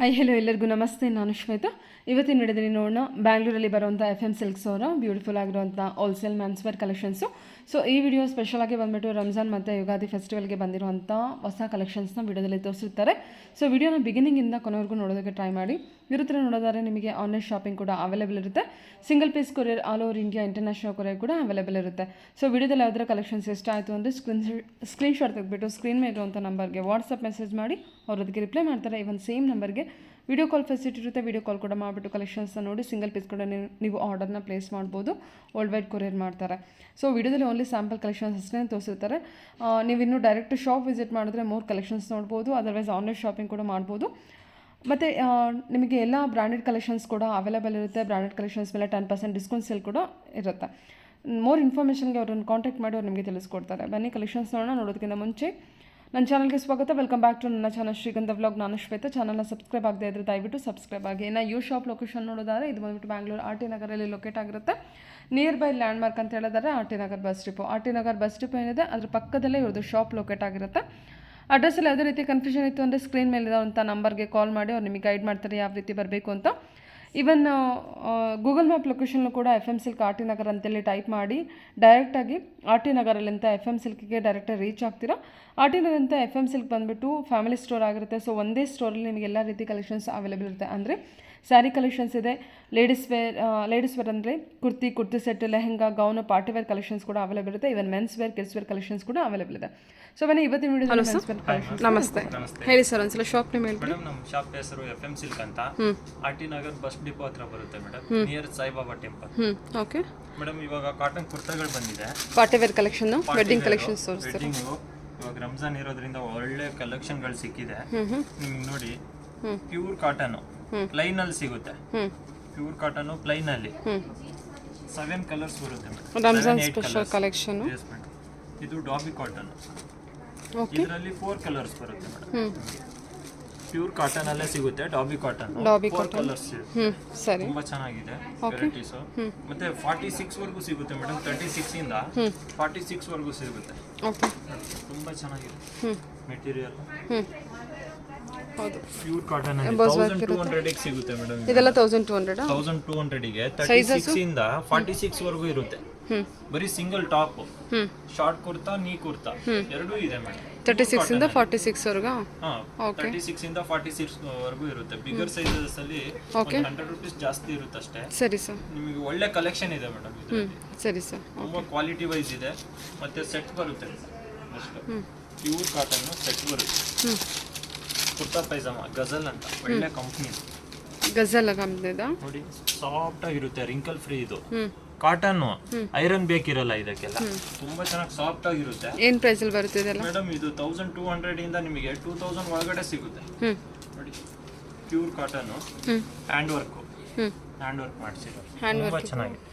Hello ಎಲ್ಲರಿಗೂ ನಮಸ್ತೆ. ನಾನು ಶ್ವೇತಾ. ಇವತ್ತಿನ ವಿಡಿಯೋದಲ್ಲಿ ನೋಡೋಣ ಬ್ಯಾಂಗ್ಳೂರಲ್ಲಿ ಬರುವಂಥ FM ಸಿಲ್ಕ್ಸ್ ಅವರ ಬ್ಯೂಟಿಫುಲ್ ಆಗಿರುವಂಥ ಹೋಲ್ಸೇಲ್ ಮೆನ್ಸ್ವೇರ್ ಕಲೆಕ್ಷನ್ಸು. ಸೊ ಈ ವಿಡಿಯೋ ಸ್ಪೆಷಲಾಗಿ ಬಂದುಬಿಟ್ಟು ರಂಜಾನ್ ಮತ್ತು ಯುಗಾದಿ ಫೆಸ್ಟಿವಲ್ಗೆ ಬಂದಿರುವಂಥ ಹೊಸ ಕಲೆಕ್ಷನ್ಸ್ನ ವಿಡಿಯೋದಲ್ಲಿ ತೋರಿಸಿರ್ತಾರೆ. ಸೊ ವಿಡಿಯೋನ ಬಿಗಿನಿಂಗಿಂದ ಕೊನೆವರೆಗೂ ನೋಡೋದಕ್ಕೆ ಟ್ರೈ ಮಾಡಿ. ಇರೋ ಥರ ನೋಡೋದಾದ್ರೆ ನಿಮಗೆ ಆನ್ಲೈನ್ ಶಾಪಿಂಗ್ ಕೂಡ ಅವೈಲೇಬಲ್ ಇರುತ್ತೆ. Single piece courier all over India international courier ಕೂಡ ಅವೈಲೇಬಲ್ ಇರುತ್ತೆ. ಸೊ ವಿಡಿಯೋದಲ್ಲಿ ಯಾವ್ದಾರ ಕಲೆಕ್ಷನ್ಸ್ ಇಷ್ಟ ಆಯಿತು ಅಂದರೆ ಸ್ಕ್ರೀನ್ಶಾಟ್ ತೆಗೆದುಬಿಟ್ಟು ಸ್ಕ್ರೀನ್ ಮೇಲೆ ಇರುವಂಥ ನಂಬರ್ಗೆ ವಾಟ್ಸಪ್ ಮೆಸೇಜ್ ಮಾಡಿ ಅವ್ರು ಅದಕ್ಕೆ ರಿಪ್ಲೈ ಮಾಡ್ತಾರೆ. ಇವನ್ ಸೇಮ್ ನಂಬರ್ಗೆ ವಿಡಿಯೋ ಕಾಲ್ ಫೆಸಿಲಿಟಿ ಇರುತ್ತೆ. ವಿಡಿಯೋ ಕಾಲ್ ಕೂಡ ಮಾಡಿಬಿಟ್ಟು ಕಲೆಕ್ಷನ್ಸ್ನ ನೋಡಿ ಸಿಂಗಲ್ ಪೀಸ್ ಕೂಡ ನೀವು ಆರ್ಡರ್ನ ಪ್ಲೇಸ್ ಮಾಡ್ಬೋದು. ವರ್ಲ್ಡ್ ವೈಡ್ ಕೊರಿಯರ್ ಮಾಡ್ತಾರೆ. ಸೊ ವಿಡಿಯೋದಲ್ಲಿ ಓನ್ಲಿ ಸ್ಯಾಂಪಲ್ ಕಲೆಕ್ಷನ್ಸ್ ಅಷ್ಟೇ ತೋರಿಸಿರ್ತಾರೆ. ನೀವು ಇನ್ನೂ ಡೈರೆಕ್ಟ್ ಶಾಪ್ ವಿಸಿಟ್ ಮಾಡಿದ್ರೆ ಮೋರ್ ಕಲೆಕ್ಷನ್ಸ್ ನೋಡ್ಬೋದು. ಅದರ್ವೈಸ್ ಆನ್ಲೈನ್ ಶಾಪಿಂಗ್ ಕೂಡ ಮಾಡ್ಬೋದು. ಮತ್ತು ನಿಮಗೆ ಎಲ್ಲ ಬ್ರ್ಯಾಂಡೆಡ್ ಕಲೆಕ್ಷನ್ಸ್ ಕೂಡ ಅವೈಲೇಬಲ್ ಇರುತ್ತೆ. ಬ್ರ್ಯಾಂಡೆಡ್ ಕಲೆಕ್ಷನ್ಸ್ ಮೇಲೆ 10% ಡಿಸ್ಕೌಂಟ್ ಸೇಲ್ ಕೂಡ ಇರುತ್ತೆ. ಮೋರ್ ಇನ್ಫಾರ್ಮೇಷನ್ಗೆ ಅವ್ರನ್ನ ಕಾಂಟ್ಯಾಕ್ಟ್ ಮಾಡಿ ಅವ್ರು ನಿಮಗೆ ತಿಳಿಸ್ಕೊಡ್ತಾರೆ. ಬನ್ನಿ ಕಲೆಕ್ಷನ್ಸ್ ನೋಡೋದಕ್ಕಿಂತ ಮುಂಚೆ ನನ್ನ ಚಾನಲ್ಗೆ ಸ್ವಾಗತ. ವೆಲ್ಕಮ್ ಬ್ಯಾಕ್ ಟು ನನ್ನ ಚಾನಲ್ ಶ್ರೀಗಂಧ ವ್ಲಾಗ್. ನಾನು ಶ್ವೇತಾ. ಚಾನಲ್ನ ಸಬ್ಸ್ಕ್ರೈಬ್ ಆಗದೆ ಇದ್ದರೆ ದಯವಿಟ್ಟು ಸಬ್ಸ್ಕ್ರೈಬ್ ಆಗಿ. ಇನ್ನು ಯು ಶಾಪ್ ಲೊಕೇಶನ್ ನೋಡೋದಾದ್ರೆ ಇದು ಬಂದುಬಿಟ್ಟು ಬ್ಯಾಂಗ್ಳೂರು RT ನಗರಲ್ಲಿ ಲೊಕೇಟ್ ಆಗಿರುತ್ತೆ. ನಿಯರ್ ಬೈ ಲ್ಯಾಂಡ್ ಮಾರ್ಕ್ ಅಂತ ಹೇಳಿದರೆ RT Nagar bus depot. RT Nagar bus depot ಏನಿದೆ ಅದ್ರ ಪಕ್ಕದಲ್ಲೇ ಇವ್ರದ್ದು ಶಾಪ್ ಲೊಕೇಟ್ ಆಗಿರುತ್ತೆ. ಅಡ್ರೆಸ್ಸಲ್ಲಿ ಯಾವುದೇ ರೀತಿ ಕನ್ಫ್ಯೂಷನ್ ಇತ್ತು ಅಂದರೆ ಸ್ಕ್ರೀನ್ ಮೇಲಿರುವಂಥ ನಂಬರ್ಗೆ ಕಾಲ್ ಮಾಡಿ ಅವ್ರು ನಿಮಗೆ ಗೈಡ್ ಮಾಡ್ತಾರೆ ಯಾವ ರೀತಿ ಬರಬೇಕು ಅಂತ. ಈವನ್ ಗೂಗಲ್ ಮ್ಯಾಪ್ ಲೊಕೇಶನ್ನು ಕೂಡ FM ಸಿಲ್ಕ್ RT ನಗರ್ ಅಂತೇಳಿ ಟೈಪ್ ಮಾಡಿ ಡೈರೆಕ್ಟಾಗಿ RT ನಗರಲ್ಲಿಂದ FM ಸಿಲ್ಕಿಗೆ ಡೈರೆಕ್ಟಾಗಿ ರೀಚ್ ಆಗ್ತೀರಾ. RT ನಗರಿಂದ FM ಸಿಲ್ಕ್ ಬಂದುಬಿಟ್ಟು ಫ್ಯಾಮಿಲಿ ಸ್ಟೋರ್ ಆಗಿರುತ್ತೆ. ಸೊ ಒಂದೇ ಸ್ಟೋರಲ್ಲಿ ನಿಮಗೆ ಎಲ್ಲ ರೀತಿ ಕಲೆಕ್ಷನ್ಸ್ ಅವೈಲೇಬಲ್ ಇರುತ್ತೆ. ಅಂದರೆ ಸ್ಯಾರಿ ಕಲೆಕ್ಷನ್ಸ್ ಇದೆ, ಲೇಡೀಸ್ ವೇರ್ ಅಂದರೆ kurti set, lehenga, gown, party wear collections ಕೂಡ ಅವೈಲೇಬಲ್ ಇರುತ್ತೆ. Even men's wear, kids wear collections ಕೂಡ ಅವೈಲೇಬಲ್ ಇದೆ. ಸೊ ಬನ್ನಿ ಇವತ್ತಿನ ವಿಡಿಯೋದಲ್ಲಿ ಮೆನ್ಸ್ ವೇರ್ ಕಲೆಕ್ಷನ್ಸ್. ನಮಸ್ತೆ, ಹೇಳಿ ಸರ್ ಒಂದ್ಸಲ ಶಾಪ್ ನೇಮ್ ಹೇಳಿ. ಮೇಡಮ್ ನಮ್ಮ ಶಾಪ್ ಹೆಸರು FM ಸಿಲ್ಕ್ ಅಂತ. RT ನಗರ್ ಬಸ್ ಡಿಪೋ ಹತ್ರ ಬರುತ್ತೆ madam, near Saibaba temple. Okay madam ಇವಾಗ ಕಾಟನ್ ಕುರ್ತಾಗಳು ಬಂದಿದೆ, party wear collection, wedding collections ತೋರಿಸ್ತಾರೆ. ಇವಾಗ ರಂಜಾನ್ ಇರೋದ್ರಿಂದ ಒಳ್ಳೆ ಕಲೆಕ್ಷನ್ಗಳು ಸಿಕ್ಕಿದೆ ನಿಮ್ಗೆ. ನೋಡಿ ಪ್ಯೂರ್ ಕಾಟನ್ ಪ್ಲೈನ್ ಅಲ್ಲಿ ಸಿಗುತ್ತೆ. ಪ್ಯೂರ್ ಕಾಟನ್ ಪ್ಲೈನ್ ಅಲ್ಲಿ 7 ಕಲರ್ಸ್ ಬರುತ್ತೆ ಮೇಡಮ್. Ramzan special collection. ಇದು ಡಾಬಿ ಕಾಟನ್. ಇದರಲ್ಲಿ 4 ಕಲರ್ಸ್ ಬರುತ್ತೆ ಮೇಡಮ್. ಪ್ಯೂರ್ ಕಾಟನ್ ಅಲ್ಲೇ ಸಿಗುತ್ತೆ. ಡಾಬಿ ಕಾಟನ್ 4 ಕಲರ್ಸ್ ಸರಿ, ತುಂಬಾ ಚೆನ್ನಾಗಿದೆ ವೆರೈಟೀಸ್. ಮತ್ತೆ 46 ವರೆಗೂ ಸಿಗುತ್ತೆ ಮೇಡಮ್. 36 ಇಂದ 46 ವರೆಗೂ ಸಿಗುತ್ತೆ. ತುಂಬಾ ಚೆನ್ನಾಗಿದೆ ಮೆಟೀರಿಯಲ್. ಹೌದು, ಪ್ಯೂರ್ ಕಾಟನ್ 1200 ಗೆ ಸಿಗುತ್ತೆ ಮೇಡಮ್. ಇದೆಲ್ಲ 1200 1200 ಗೆ 36 ಇಂದ 46 ವರೆಗೂ ಇರುತ್ತೆ. ಬರೀ ಸಿಂಗಲ್ ಟಾಪ್, ಶಾರ್ಟ್ ಕುರ್ತಾ, ನೀ ಕುರ್ತಾ ಎರಡೂ ಇದೆ ಮೇಡಮ್. 36 ಇಂದ 46 ವರೆಗೂ. 36 ಇಂದ 46 ವರೆಗೂ ಇರುತ್ತೆ. ಬಿಗರ್ ಸೈಜಸ್ ಅಲ್ಲಿ 100 ರೂಪೀಸ್ ಜಾಸ್ತಿ ಇರುತ್ತೆ ಅಷ್ಟೇ. ಸರಿ ಸರ್, ನಿಮಗೆ ಒಳ್ಳೆ ಕಲೆಕ್ಷನ್ ಇದೆ ಮೇಡಮ್ ಇದರಲ್ಲಿ. ಸರಿ ಸರ್, ತುಂಬಾ ಕ್ವಾಲಿಟಿ ವೈಸ್ ಇದೆ. ಮತ್ತೆ ಸೆಟ್ ಬರುತ್ತೆ ಪ್ಯೂರ್ ಕಾಟನ್ ಸೆಟ್ ಬರುತ್ತೆ. ಕುರ್ತಾ ಪೈಜಾಮ ಗಜಲ್ ಅಂತ ಒಳ್ಳೆ ಕಂಪ್ನಿ. ಗಜಲ್ ಕಂಪ್ನಿದ ನೋಡಿ, ಸಾಫ್ಟ್ ಆಗಿರುತ್ತೆ, ರಿಂಕಲ್ ಫ್ರೀ. ಇದು ಕಾಟನ್, ಐರನ್ ಬೇಕಿರಲ್ಲ ಇದಕ್ಕೆಲ್ಲ. ತುಂಬಾ ಚೆನ್ನಾಗಿ ಸಾಫ್ಟ್ ಆಗಿರುತ್ತೆ. ಏನ್ ಪ್ರೈಸ್ ಅಲ್ಲಿ ಬರುತ್ತೆ ಇದೆಲ್ಲ ಮೇಡಮ್? ಇದು 1200 ಇಂದ ನಿಮಗೆ 2000 ಒಳಗಡೆ ಸಿಗುತ್ತೆ. ನೋಡಿ, ಪ್ಯೂರ್ ಕಾಟನ್, ಹ್ಯಾಂಡ್ ವರ್ಕ್ ಮಾಡಿಸಿರೋ, ತುಂಬಾ ಚೆನ್ನಾಗಿದೆ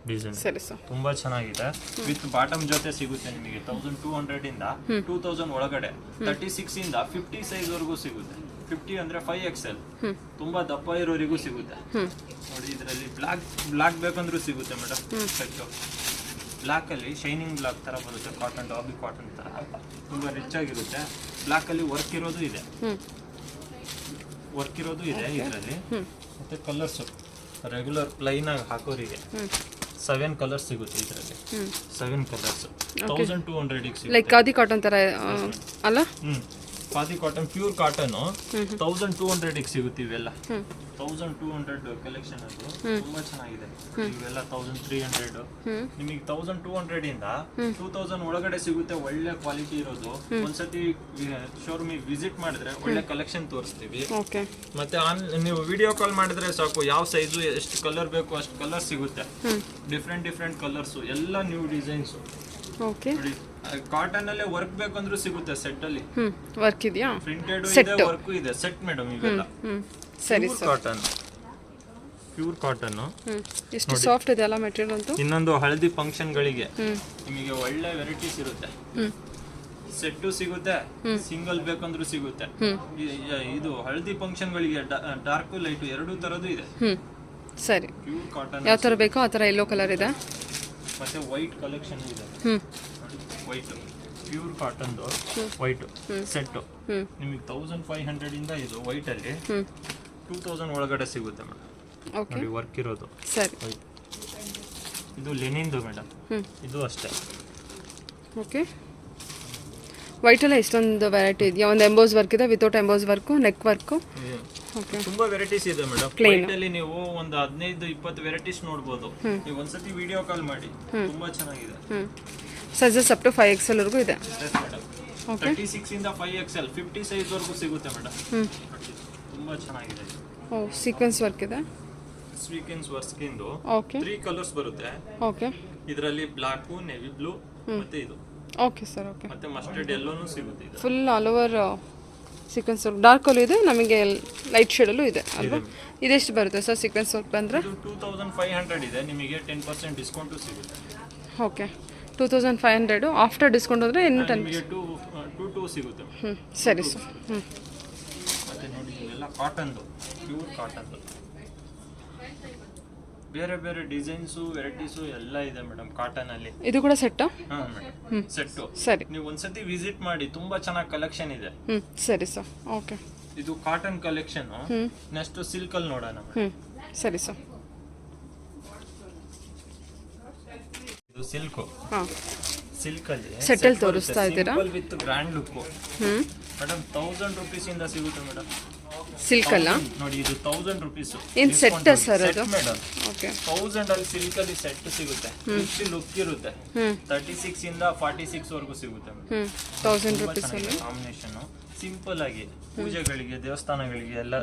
ಡಿಸೈನ್. ಸರಿ ಸರ್, ತುಂಬಾ ಚೆನ್ನಾಗಿದೆ. ವಿತ್ ಬಾಟಮ್ ಜೊತೆ ಸಿಗುತ್ತೆ ನಿಮಗೆ 1200 ಇಂದ 2000 ಒಳಗಡೆ. 36 ಇಂದ 50 ಸೈಜ್ ವರೆಗೂ ಸಿಗುತ್ತೆ. 50 ಅಂದ್ರೆ 5XL, ತುಂಬಾ ದಪ್ಪ ಇರೋರಿಗೂ ಸಿಗುತ್ತೆ. ನೋಡಿ, ಇದರಲ್ಲಿ ಬ್ಲಾಕ್ ಬೇಕಂದ್ರೂ ಸಿಗುತ್ತೆ ಮೇಡಮ್. ಬ್ಲಾಕ್ ಅಲ್ಲಿ ಶೈನಿಂಗ್ ಬ್ಲಾಕ್ ತರ ಬರುತ್ತೆ. ಕಾಟನ್, ಡಾಬಿ ಕಾಟನ್ ತರ ತುಂಬಾ ರಿಚ್ ಆಗಿರುತ್ತೆ. ಬ್ಲಾಕ್ ಅಲ್ಲಿ ವರ್ಕ್ ಇರೋದು ಇದೆ ಇದರಲ್ಲಿ. ಮತ್ತೆ ಕಲರ್ಸ್ ರೆಗ್ಯುಲರ್ ಪ್ಲೈನ್ ಆಗಿ ಹಾಕೋರಿಗೆ 7 ಕಲರ್ಸ್ ಸಿಗುತ್ತೆ ಇದರಲ್ಲಿ. 7 ಕಲರ್ಸ್ 1200 ಗೆ ಸಿಗುತ್ತೆ. ಲೈಕ್ ಖಾದಿ ಕಾಟನ್ ತರ ಅಲ್ಲ? ಖಾದಿ ಕಾಟನ್ ಪ್ಯೂರ್ ಕಾಟನ್ 1200 ಗೆ ಸಿಗುತ್ತೆ ಇವೆಲ್ಲ. 1200 ಕಲೆಕ್ಷನ್ ಅದು ತುಂಬಾ ಚೆನ್ನಾಗಿದೆ. ಇವೆಲ್ಲ 1300. ನಿಮಗೆ 1200 ಇಂದ 2000 ಒಳಗಡೆ ಸಿಗುತ್ತೆ. ಒಳ್ಳೆ ಕ್ವಾಲಿಟಿ ಇರೋದು. ಒಂದ್ಸತಿ ಶೋರೂಮಿಗೆ ವಿಸಿಟ್ ಮಾಡಿದ್ರೆ ಒಳ್ಳೆ ಕಲೆಕ್ಷನ್ ತೋರಿಸ್ತೀವಿ. ಮತ್ತೆ ನೀವು ವಿಡಿಯೋ ಕಾಲ್ ಮಾಡಿದ್ರೆ ಸಾಕು, ಯಾವ ಸೈಜು ಎಷ್ಟು ಕಲರ್ ಬೇಕು ಅಷ್ಟು ಕಲರ್ ಸಿಗುತ್ತೆ. ಡಿಫ್ರೆಂಟ್ ಕಲರ್ಸ್, ಎಲ್ಲ ನ್ಯೂ ಡಿಸೈನ್ಸ್. ಕಾಟನ್ ಅಲ್ಲೇ ವರ್ಕ್ ಬೇಕಂದ್ರೂ ಸಿಗುತ್ತೆ. ಸೆಟ್ ಅಲ್ಲಿ ವರ್ಕ್ ಇದೆಯಾ? ಪ್ರಿಂಟೆಡ್ ಇದೆ, ವರ್ಕ್ ಇದೆ. ಸೆಟ್ ಮೇಡಮ್ ಇವೆಲ್ಲ. ಸರಿ ಸರ್, ಪ್ಯೂರ್ ಕಾಟನ್ ಎಷ್ಟು ಸಾಫ್ಟ್ ಇದೆ ಅಲ್ಲ ಮೆಟೀರಿಯಲ್ ಅಂತೂ. ಇನ್ನೊಂದು ಹಳದಿ ಫಂಕ್ಷನ್ ಗಳಿಗೆ ನಿಮಗೆ ಒಳ್ಳೆ ವೆರೈಟೀಸ್ ಇರುತ್ತೆ. ಸೆಟ್ ಸಿಗುತ್ತೆ, ಸಿಂಗಲ್ ಬೇಕಂದ್ರೂ ಸಿಗುತ್ತೆ. ಇದು ಹಳದಿ ಫಂಕ್ಷನ್ ಗಳಿಗೆ ಡಾರ್ಕ್ ಲೈಟ್ ಎರಡೂ ತರದ್ದು ಇದೆ. ಸರಿ, ಪ್ಯೂರ್ ಕಾಟನ್ ಯಾವ ತರ ಬೇಕೋ ಆ ತರ ಯೆಲ್ಲೋ ಕಲರ್ ಇದೆ. ಮತ್ತೆ ವೈಟ್ ಕಲೆಕ್ಷನ್ ಇದೆ. ವೈಟ್ ಪ್ಯೂರ್ ಕಾಟನ್ದು ವೈಟ್ ಸೆಟ್ ನಿಮಗೆ 1500 ಇಂದ ಇದು ವೈಟ್ ಅಲ್ಲಿ 2000 ಒಳಗಡೆ ಸಿಗುತ್ತೆ ಮೇಡಮ್. ಓಕೆ ನೋಡಿ ವರ್ಕ್ ಇರೋದು ಸರಿ. ವೈಟ್. ಇದು ಲೆನಿನ್ದು ಮೇಡಮ್. ಇದು ಅಷ್ಟೇ. ಓಕೆ ವೈಟಲ್ಲ ಇಷ್ಟೊಂದು ವೆರೈಟಿ ಇದೆಯಾ? ಒಂದು ಎಂಬೋಸ್ ವರ್ಕ್ ಇದೆ, without emboss work, neck work. Okay ತುಂಬಾ ವೆರೈಟೀಸ್ ಇದೆ ಮೇಡಮ್. ವೈಟ್ ಅಲ್ಲಿ ನೀವು ಒಂದು 15-20 ವೆರೈಟೀಸ್ ನೋಡ್ಬೋದು. ನೀವು ಒಂದ್ಸತಿ ವಿಡಿಯೋ ಕಾಲ್ ಮಾಡಿ. ತುಂಬಾ ಚೆನ್ನಾಗಿದೆ. ಸೈಜಸ್ ಅಪ್ ಟು 5XL ವರೆಗೂ ಇದೆ ಮೇಡಮ್. 36 ಇಂದ 5XL 50 ಸೈಜ್ ವರೆಗೂ ಸಿಗುತ್ತೆ ಮೇಡಮ್. ತುಂಬಾ ಚೆನ್ನಾಗಿದೆ. ಓ ಸೀಕ್ವೆನ್ಸ್ ವರ್ಕ್ ಇದೆ. ಸ್ವೀಕೆನ್ಸ್ ವರ್ಕ್ ಇಂದು ಓಕೆ 3 ಕಲರ್ಸ್ ಬರುತ್ತೆ. ಓಕೆ ಇದರಲ್ಲಿ ಬ್ಲಾಕ್, ನೇವಿ ಬ್ಲೂ ಮತ್ತೆ ಇದು. Okay sir. ಓಕೆ ಮತ್ತೆ ಮಸ್ಟರ್ಡ್ ಎಲ್ಲೋನು ಸಿಗುತ್ತೆ. ಇದು full all over sequence work. Dark ಅಲ್ಲೂ ಇದೆ, ನಮಗೆ ಲೈಟ್ ಶೇಡಲ್ಲೂ ಇದೆ ಅಲ್ವಾ? ಇದೆಷ್ಟು ಬರುತ್ತೆ ಸರ್ ಸೀಕ್ವೆನ್ಸ್ ವರ್ಕ್ ಬಂದರೆ? ಇದು 2500 ಇದೆ. ನಿಮಗೆ 10% ಡಿಸ್ಕೌಂಟು ಸಿಗುತ್ತೆ. ಓಕೆ 2500 ಆಫ್ಟರ್ ಡಿಸ್ಕೌಂಟ್ ಅಂದರೆ ಇನ್ನು 10 ನಿಮಗೆ 2 ಸಿಗುತ್ತೆ. ಸರಿ ಸರ್. ಮತ್ತೆ ನೋಡಿ ಇವೆಲ್ಲ ಕಾಟನ್ದು, ಪ್ಯೂರ್ ಕಾಟನ್ದು. ಬೇರೆ ಬೇರೆ ಡಿಸೈನ್ಸು ವೆರೈಟೀಸು ಎಲ್ಲ ಇದೆ ಮೇಡಮ್ ಕಾಟನ್ ಅಲ್ಲಿ. ಇದು ಕೂಡ ಸೆಟ್ಟಾ? ಹಾಂ ಮೇಡಮ್ ಸೆಟ್ಟು. ಸರಿ. ನೀವು ಒಂದ್ಸತಿ ವಿಸಿಟ್ ಮಾಡಿ, ತುಂಬಾ ಚೆನ್ನಾಗಿ ಕಲೆಕ್ಷನ್ ಇದೆ. ಸರಿ ಸರ್. ಓಕೆ ಇದು ಕಾಟನ್ ಕಲೆಕ್ಷನ್. ನೆಕ್ಸ್ಟ್ ಸಿಲ್ಕ್ ಅಲ್ಲಿ ನೋಡೋಣ. ಸರಿ ಸರ್. ಇದು ಸಿಲ್ಕ್. ಹಾಂ ಸಿಲ್ಕ್ ಅಲ್ಲಿ ಸೆಟ್ಟಲ್ ತೋರಿಸ್ತಾ ಇದ್ದೀರಾ? With grand look madam. 1000 rupees ಇಂದ ಸಿಗುತ್ತೆ ಮೇಡಮ್. ಸಿಲ್ಕ್ ಅಲ್ಲ ನೋಡಿ, ಇದು 1000 ರೂಪೀಸ್. ಏನು ಸೆಟ್ ಸರ್ ಅದು? ಮೇಡಮ್ ಓಕೆ 1000 ಅಲ್ಲಿ ಸಿಲ್ಕ್ ಅಲ್ಲಿ ಸೆಟ್ ಸಿಗುತ್ತೆ. ರಿಚ್ ಲುಕ್ ಇರುತ್ತೆ. 36 ಇಂದ 46 ವರೆಗೂ ಸಿಗುತ್ತೆ ಮೇಡಮ್. 1000 ರೂಪೀಸ್ ಅಲ್ಲಿ ಕಾಂಬಿನೇಷನ್ ಸಿಂಪಲ್ ಆಗಿ ಪೂಜೆಗಳಿಗೆ, ದೇವಸ್ಥಾನಗಳಿಗೆ ಎಲ್ಲ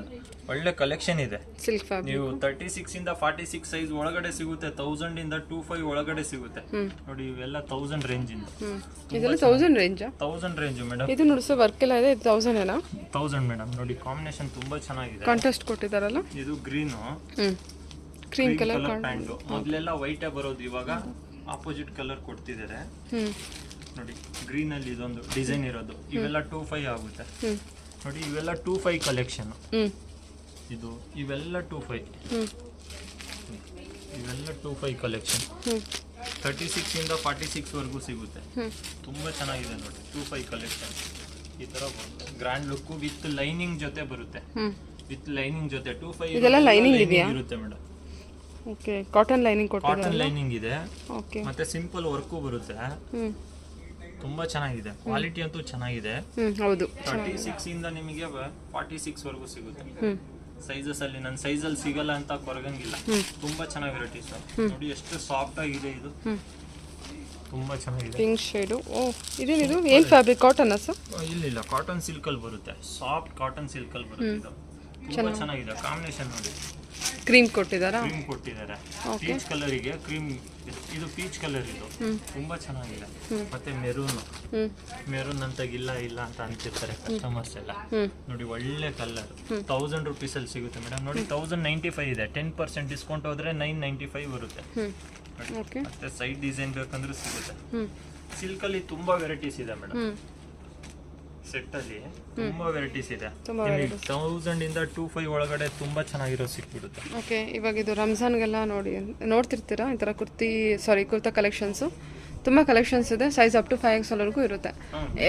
ಒಳ್ಳೆ ಕಲೆಕ್ಷನ್ ಇದೆ. ಸಿಲ್ಕ್ ಫ್ಯಾಬ್ರಿಕ್ ನೀವು 36 ಇಂದ 46 ಸೈಜ್ ಒಳಗಡೆ ಸಿಗುತ್ತೆ. 1000 ಇಂದ 25 ಒಳಗಡೆ ಸಿಗುತ್ತೆ. ನೋಡಿ ಇವೆಲ್ಲ 1000 ರೇಂಜ್ ಇಂದ. ಇದೆಲ್ಲ 1000 ರೇಂಜಾ? 1000 ರೇಂಜ್ ಮೇಡಮ್. ಇದು ನೋಡಿ ಸರ್ ವರ್ಕ್ ಎಲ್ಲ ಇದೆ. ಇದು 1000 ಏನಾ? 1000 ಮೇಡಮ್. ನೋಡಿ ಕಾಂಬಿನೇಷನ್ ತುಂಬಾ ಚೆನ್ನಾಗಿದೆ. ಕಾಂಟ್ರಾಸ್ಟ್ ಕೊಟ್ಟಿದ್ದಾರಲ್ಲ. ಇದು ಗ್ರೀನ್ ಕ್ರೀಮ್ ಕಲರ್ ಪ್ಯಾಂಟ್. ಮೊದಲೆಲ್ಲ ವೈಟ್ ಬರೋದು, ಇವಾಗ ಆಪೋಸಿಟ್ ಕಲರ್ ಕೊಡ್ತಿದ್ದಾರೆ. ನೋಡಿ ಗ್ರೀನ್ ಅಲ್ಲಿ ಇದೊಂದು ಡಿಸೈನ್ ಇರೋದು. ಇವೆಲ್ಲ 25 ಆಗುತ್ತೆ. ನೋಡಿ ಇವೆಲ್ಲ 25 ಕಲೆಕ್ಷನ್. ಇದು ಇವೆಲ್ಲ 25. ಇವೆಲ್ಲ 25 ಕಲೆಕ್ಷನ್. 36 ಇಂದ 46 ವರೆಗೂ ಸಿಗುತ್ತೆ. ತುಂಬಾ ಚೆನ್ನಾಗಿದೆ ನೋಡಿ 25 ಕಲೆಕ್ಷನ್. ಈ ತರ ಗ್ರ್ಯಾಂಡ್ ಲುಕ್ ವಿತ್ ಲೈನಿಂಗ್ ಜೊತೆ ಬರುತ್ತೆ. ವಿತ್ ಲೈನಿಂಗ್ ಜೊತೆ 25 ಇದೆಲ್ಲ ಲೈನಿಂಗ್ ಇದೆಯಾ? ಇರುತ್ತೆ ಮೇಡಮ್. ಓಕೆ ಕಾಟನ್ ಲೈನಿಂಗ್ ಕೊಟ್ಟಿದ್ದಾರೆ. ಕಾಟನ್ ಲೈನಿಂಗ್ ಇದೆ. ಓಕೆ ಮತ್ತೆ ಸಿಂಪಲ್ ವರ್ಕು ಬರುತ್ತೆ. ತುಂಬಾ ಚೆನ್ನಾಗಿದೆ. ಕ್ವಾಲಿಟಿ ಅಂತೂ ಚೆನ್ನಾಗಿದೆ. ಹೌದು. 36 ಇಂದ ನಿಮಗೆ 46 ವರೆಗೂ ಸಿಗುತ್ತೆ. ಸೈಜಸ್ ಅಲ್ಲಿ ನನ್ನ ಸೈಜ್ ಅಲ್ಲಿ ಸಿಗಲ್ಲ ಅಂತ ಕೊರಗಂಗಿಲ್ಲ. ತುಂಬಾ ಚೆನ್ನಾಗಿ ವೆರೈಟೀಸ್. ನೋಡಿ ಎಷ್ಟು ಸಾಫ್ಟ್ ಆಗಿದೆ ಇದು. ತುಂಬಾ ಚೆನ್ನಾಗಿದೆ. Pink shade. ಓ ಇದೇನಿದು ಏನು ಫ್ಯಾಬ್ರಿಕ್? Cotton sir? ಇಲ್ಲ ಕಾಟನ್ ಸಿಲ್ಕ್ ಅಲ್ಲಿ ಬರುತ್ತೆ. ಸಾಫ್ಟ್ ಕಾಟನ್ ಸಿಲ್ಕ್ ಅಲ್ಲಿ ಬರುತ್ತೆ. ಇದು ತುಂಬಾ ಚೆನ್ನಾಗಿದೆ. ಕಾಂಬಿನೇಷನ್ ನೋಡಿ. ಕ್ರೀಮ್ ಕೊಟ್ಟಿದ್ದಾರಾ? ಕ್ರೀಮ್ ಕೊಟ್ಟಿದ್ದಾರೆ. ಪೀಚ್ ಕಲರಿಗೆ ಕ್ರೀಮ್. ಇದು ಪೀಚ್ ಕಲರ್. ಇದು ತುಂಬಾ ಚೆನ್ನಾಗಿದೆ. ಮತ್ತೆ ಮೆರೂನ್ ಅಂತ ಇಲ್ಲ ಅಂತ ಅಂತಿರ್ತಾರೆ ಕಸ್ಟಮರ್ಸ್ ಎಲ್ಲ. ನೋಡಿ ಒಳ್ಳೆ ಕಲರ್. 1000 ರೂಪೀಸ್ ಅಲ್ಲಿ ಸಿಗುತ್ತೆ ಮೇಡಮ್. ನೋಡಿ 1095 ಇದೆ. 10% ಡಿಸ್ಕೌಂಟ್ ಹೋದ್ರೆ 995 ಬರುತ್ತೆ. ಮತ್ತೆ ಸೈಡ್ ಡಿಸೈನ್ ಬೇಕಂದ್ರೂ ಸಿಗುತ್ತೆ. ಸಿಲ್ಕ್ ಅಲ್ಲಿ ತುಂಬಾ ವೆರೈಟೀಸ್ ಇದೆ ಮೇಡಮ್. ಸೆಟ್ ಅಲ್ಲಿ ತುಂಬಾ ವೆರೈಟೀಸ್ ಇದೆ. 1000 ಇಂದ 25 ಒಳಗಡೆ ತುಂಬಾ ಚೆನ್ನಾಗಿರೋ ಸಿಕ್ಬಿಡುತ್ತೆ. ಓಕೆ ಇವಾಗ ಇದು ರಂಜಾನ್ಗೆಲ್ಲ ನೋಡ್ತಿರ್ತೀರಾ ಈ ಥರ ಕುರ್ತಾ ಕಲೆಕ್ಷನ್ಸು. ತುಂಬ ಕಲೆಕ್ಷನ್ಸ್ ಇದೆ. ಸೈಜ್ ಅಪ್ ಟು 5XL ವರೆಗೂ ಇರುತ್ತೆ.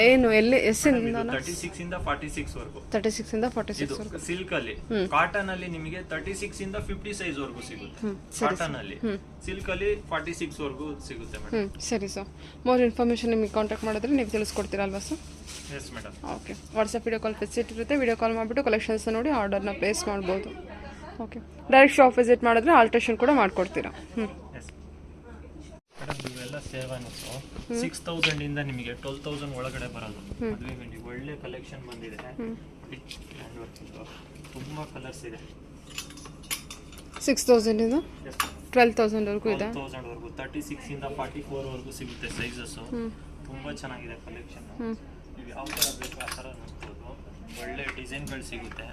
ಏನು ಎಲ್ಲಿ ಎಷ್ಟಿಂದ? 36 ಇಂದ 46 ವರೆಗೂ. 36 ಇಂದ 46 ವರೆಗೂ. ಸಿಲ್ಕ್ ಅಲ್ಲಿ. ಕಾಟನ್ ಅಲ್ಲಿ ನಿಮಗೆ 36 ಇಂದ 50 ಸೈಜ್ ವರೆಗೂ ಸಿಗುತ್ತೆ. ಕಾಟನ್ ಅಲ್ಲಿ. ಸಿಲ್ಕ್ ಅಲ್ಲಿ 46 ವರೆಗೂ ಸಿಗುತ್ತೆ ಮೇಡಮ್. ಸರಿ ಸರ್. ಮೋರ್ ಇನ್ಫಾರ್ಮೇಷನ್ ನಿಮಗೆ ಕಾಂಟ್ಯಾಕ್ಟ್ ಮಾಡಿದ್ರೆ ನೀವು ತಿಳಿಸ್ಕೊಡ್ತೀರಾ ಅಲ್ವಾ sir? Yes madam. Okay WhatsApp video call facility ಇರುತ್ತೆ. ವಿಡಿಯೋ ಕಾಲ್ ಮಾಡಿಬಿಟ್ಟು ಕಲೆಕ್ಷನ್ಸ್ ನೋಡಿ ಆರ್ಡರ್ನ ಪ್ಲೇಸ್ ಮಾಡ್ಬೋದು. ಓಕೆ ಡೈರೆಕ್ಟ್ ಶಾಪ್ ವಿಸಿಟ್ ಮಾಡಿದ್ರೆ ಆಲ್ಟ್ರೇಷನ್ ಕೂಡ ಮಾಡಿಕೊಡ್ತೀರಾ? ಮೇಡಮ್ ಇವೆಲ್ಲ ಸೇವನ್ಸ್ 6000 ಇಂದ ನಿಮಗೆ 12000 ಒಳಗಡೆ ಬರೋದು. ಮದುವೆ ಗಂಡಿ ಒಳ್ಳೆ ಕಲೆಕ್ಷನ್ ಬಂದಿದೆ. ತುಂಬಾ ಕಲರ್ಸ್ ಇದೆ. 6000 ಇಂದ 12000 ವರೆಗೂ ಇದೆ. 12000 ವರೆಗೂ 36 ಇಂದ 44 ವರೆಗೂ ಸಿಗುತ್ತೆ ಸೈಜಸ್. ತುಂಬಾ ಚೆನ್ನಾಗಿದೆ ಕಲೆಕ್ಷನ್. ನೀವು ಯಾವ ತರ ಬೇಕು ಆ ತರ ನೋಡ್ಬೋದು. ಒಳ್ಳೆ ಡಿಸೈನ್ಗಳು ಸಿಗುತ್ತೆ.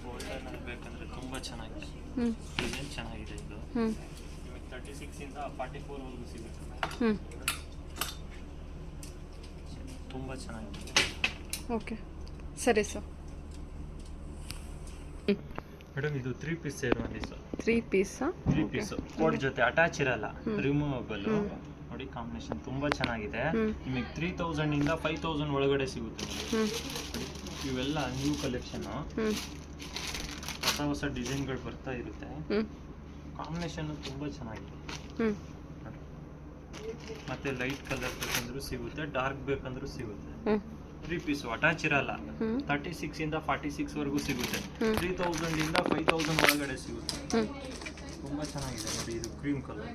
ಗೋಲ್ಡನ್ ಅಲ್ಲಿ ಬೇಕಂದ್ರೆ ತುಂಬಾ ಚೆನ್ನಾಗಿದೆ. ಡಿಸೈನ್ ಚೆನ್ನಾಗಿದೆ ಇದು. ನಿಮಗೆ 36 ಇಂದ 44 ವರೆಗೂ ಸಿಗುತ್ತೆ. ತುಂಬಾ ಚೆನ್ನಾಗಿದೆ. ಓಕೆ ಸರಿ ಸರ್. ಮೇಡಮ್ ಇದು 3 ಪೀಸ್ ಶೇರ್ವಾನಿ ಸರ್. 3 ಪೀಸಾ? 3 ಪೀಸ್ ಕೋಟ್ ಜೊತೆ ಅಟ್ಯಾಚ್ ಇರಲ್ಲ, ರಿಮೂವಬಲ್. ನೋಡಿ ಕಾಂಬಿನೇಷನ್ ತುಂಬಾ ಚೆನ್ನಾಗಿದೆ. ನಿಮಗೆ 3000 ಇಂದ 5000 ಒಳಗಡೆ ಸಿಗುತ್ತೆ. ಇವೆಲ್ಲ ನ್ಯೂ ಕಲೆಕ್ಷನ್, ಹೊಸ ಡಿಸೈನ್ಗಳು ಬರ್ತಾ ಇರುತ್ತೆ. ಕಾಂಬಿನೇಷನ್ ತುಂಬಾ ಚೆನ್ನಾಗಿದೆ. ಮತ್ತೆ ಲೈಟ್ ಕಲರ್ ಬೇಕಂದ್ರೂ ಸಿಗುತ್ತೆ, ಡಾರ್ಕ್ ಬೇಕಂದ್ರೂ ಸಿಗುತ್ತೆ. 3 ಪೀಸ್ ಅಟ್ಯಾಚ್ ಇರಲ್ಲ. 36 ಇಂದ 46 ವರೆಗೂ ಸಿಗುತ್ತೆ. 3000 ಇಂದ 5000 ಒಳಗಡೆ ಸಿಗುತ್ತೆ. ತುಂಬಾ ಚೆನ್ನಾಗಿದೆ ನೋಡಿ. ಇದು ಕ್ರೀಮ್ ಕಲರ್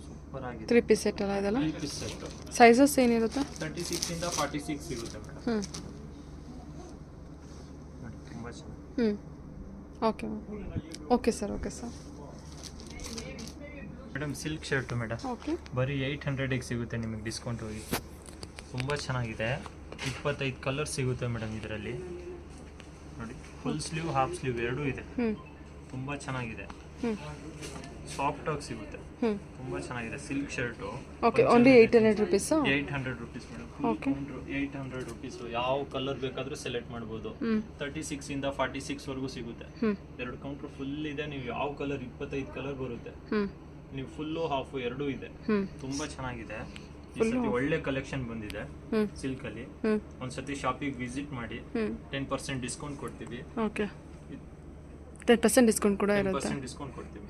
ಸೂಪರ್ ಆಗಿದೆ. 3 ಪೀಸ್ ಸೆಟ್ ಅಲ್ಲ ಇದೆಲ್ಲ? 3 ಪೀಸ್ ಸೆಟ್. ಸೈಜಸ್ ಏನಿರುತ್ತೆ? 36 ಇಂದ 46 ಸಿಗುತ್ತೆ ಮೇಡಮ್. ನೋಡಿ ತುಂಬಾ ಚೆನ್ನಾಗಿದೆ. Okay okay sir. Madam silk shirt madam. Okay. ಬರೀ 800ಗೆ ಸಿಗುತ್ತೆ ನಿಮಗೆ ಡಿಸ್ಕೌಂಟ್ ಹೋಗಿ. ತುಂಬ ಚೆನ್ನಾಗಿದೆ. 25 ಕಲರ್ ಸಿಗುತ್ತೆ ಮೇಡಮ್ ಇದರಲ್ಲಿ. ನೋಡಿ ಫುಲ್ ಸ್ಲೀವ್ ಹಾಫ್ ಸ್ಲೀವ್ ಎರಡೂ ಇದೆ. ತುಂಬ ಚೆನ್ನಾಗಿದೆ. ಸಾಫ್ಟ್ ಆಗಿ ಸಿಗುತ್ತೆ. ತುಂಬ ಚೆನ್ನಾಗಿದೆ silk shirt. Okay. Only 800 rupees? 800 rupees madam. Okay. 800 rupees. ಯಾವ ಕಲರ್ ಬೇಕಾದರೂ ಸೆಲೆಕ್ಟ್ ಮಾಡ್ಬೋದು. 36 ಇಂದ 46 ವರೆಗೂ ಸಿಗುತ್ತೆ. 2 ಕೌಂಟರ್ ಫುಲ್ ಇದೆ. ನೀವು ಯಾವ ಕಲರ್ 25 ಕಲರ್ ಬರುತ್ತೆ. ನೀವು ಫುಲ್ಲು ಹಾಫ್ ಎರಡೂ ಇದೆ. ತುಂಬಾ ಚೆನ್ನಾಗಿದೆ. ಈ ಸತಿ ಒಳ್ಳೆ ಕಲೆಕ್ಷನ್ ಬಂದಿದೆ ಸಿಲ್ಕ್ ಅಲ್ಲಿ. ಒಂದ್ಸತಿ ಶಾಪಿಗೆ ವಿಸಿಟ್ ಮಾಡಿ. 10% ಡಿಸ್ಕೌಂಟ್ ಕೊಡ್ತೀವಿ. ಓಕೆ. 10% ಡಿಸ್ಕೌಂಟ್ ಕೂಡ ಇರುತ್ತೆ. 10% ಡಿಸ್ಕೌಂಟ್ ಕೊಡ್ತೀವಿ.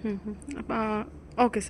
Okay sir.